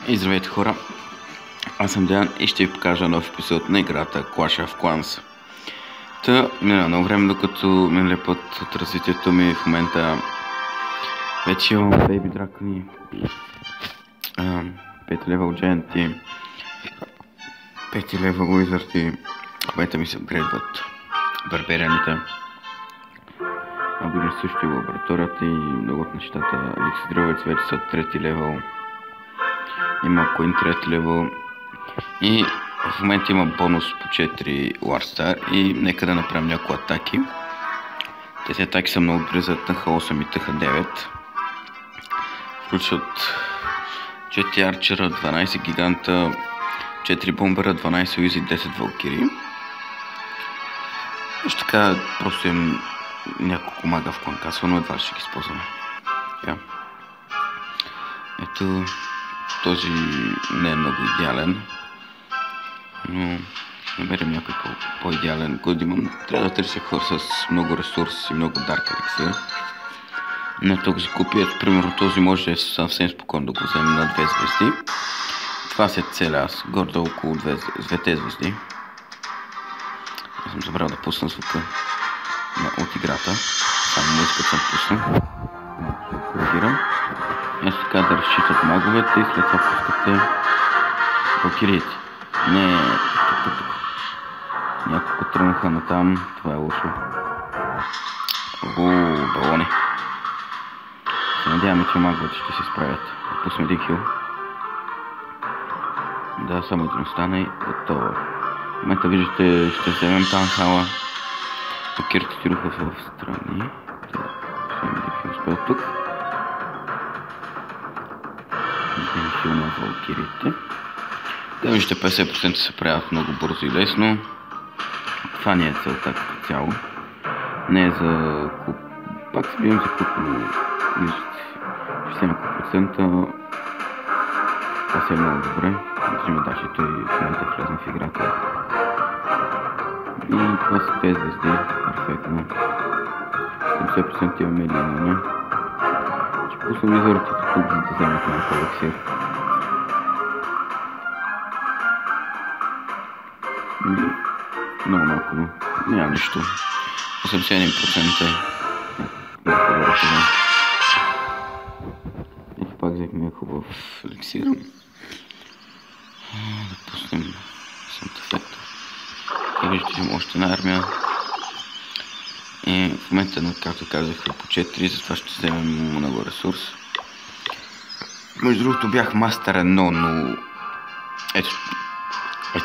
И здравейте хора, аз съм Деян и ще ви покажа нов епизод на играта Clash of Clans. Мина много време, докато миналия път от развитието ми в момента вече имам Baby Дракони, 5 левел Giant и 5 левел Wizard и в момента ми се апгрейдват барберианите. Абдим също и лабораторията и много от нещата. Еликсидровец вече са 3 левел. Има Queen 3 левел и в момента има бонус по 4 Warstar и нека да направим някои атаки. Тези атаки са много добри за ТХ8 и ТХ9. Включват 4 арчера, 12 гиганта, 4 бомбера, 12 уизи, 10 валкири. Също така просто им няколко мага в кланкасва, но едва ще ги използваме. Ето, този не е много идеален, но намерим някой по-идеален. Когато имам, трябва да търся хора с много ресурс и много дарк еликсир. Но тук закупи, ето примерно този може съвсем спокойно да го вземем на 2 звезди. Това се целя аз, гордо около 2 звезди. Аз съм забрал да пусна звука от играта, само музиката съм пуснал. Ще ето така да разчитат маговете и след това пускате валкириите. Не, тук. Няколко тръгнаха натам, това е лошо. Балони. Се надяваме, че маговете ще се справят. Пуснем един хил. Да, само един остана и готово. В момента виждате, ще вземем таунхала. Валкирите тируха в страни. Вземем един хил успел тук. Един хил на валкирите. Да, виждате, 50% се правят много бързо и лесно. Това не е целта като цяло. Не е за куп. Пак се бием за куп, но виждате, 60%. Това се е много добре. Виждаме даже той в момента е влезен в играта. И това са 5 звезди. Перфектно. 70% имаме линия. Ще пуснем визорите тук, за да вземете на еликсир. Много малко, няма нищо. 81% е. Ето пак взехме хубав еликсир. Да пуснем Сант Ефект. Да виждате, има още една армия. И в момента, както казах, по 4, затова ще вземем много ресурс. Между другото бях мастер 1, но ето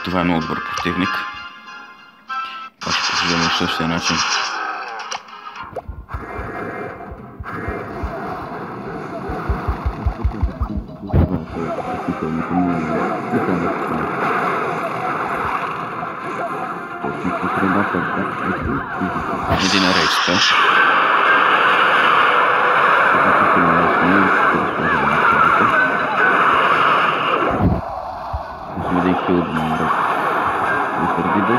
това е много добър противник. Това ще продължим по същия начин. Един рейд спел. Един хил от номер Висърдиде.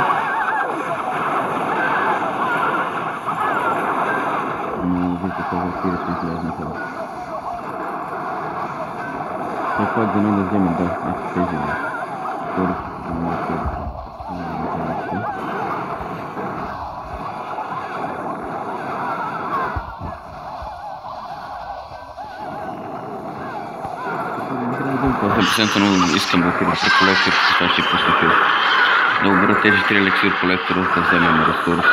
Но виждате, валкири сме излезнаха. Все пак да не да вземем, да, ето тези не. Втори ще помогнем. Но искам да отида при колектор, това ще пусна фил. Да обера тези 3 еликсир колектора, да вземем ресурс.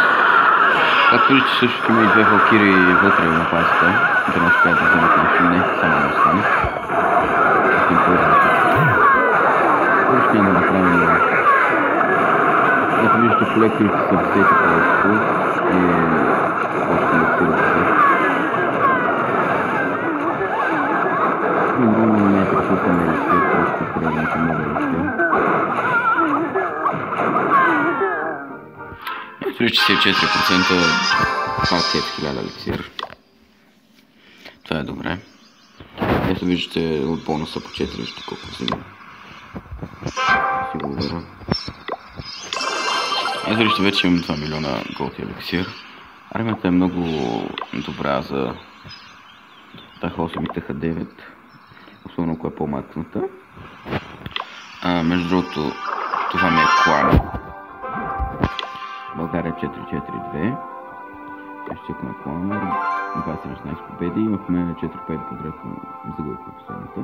Както виждате, също има и 2 валкири вътре на пасата, да не успеят да вземат нещо, не, само да остане. Ще им да направим да. Ето виждате, колекторите са взети по-лъско и още еликсирите. Много не е присутен еликсир, просто трябва много еликсир. Ето ли 64% малкият 1000 еликсир. Това е добре. Ето виждате от бонуса по 4, виждате колко взима. Си го уверя. Ето виждате, вече имам 2 милиона голд еликсир. Армията е много добра за ТХ8 и ТХ9. Особено когато е по-мацната. Между другото, това ми е клан. България 4-4-2. Ще чекаме клана. 16 победи. Имахме 4 победи подред, загубихме последната.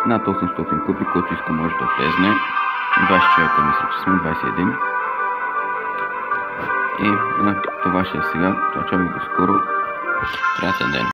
Над 800 купи, който иска може да влезне. 20 човека мисля, че сме, 21. И това ще е сега. Чао ви до скоро. Приятен ден.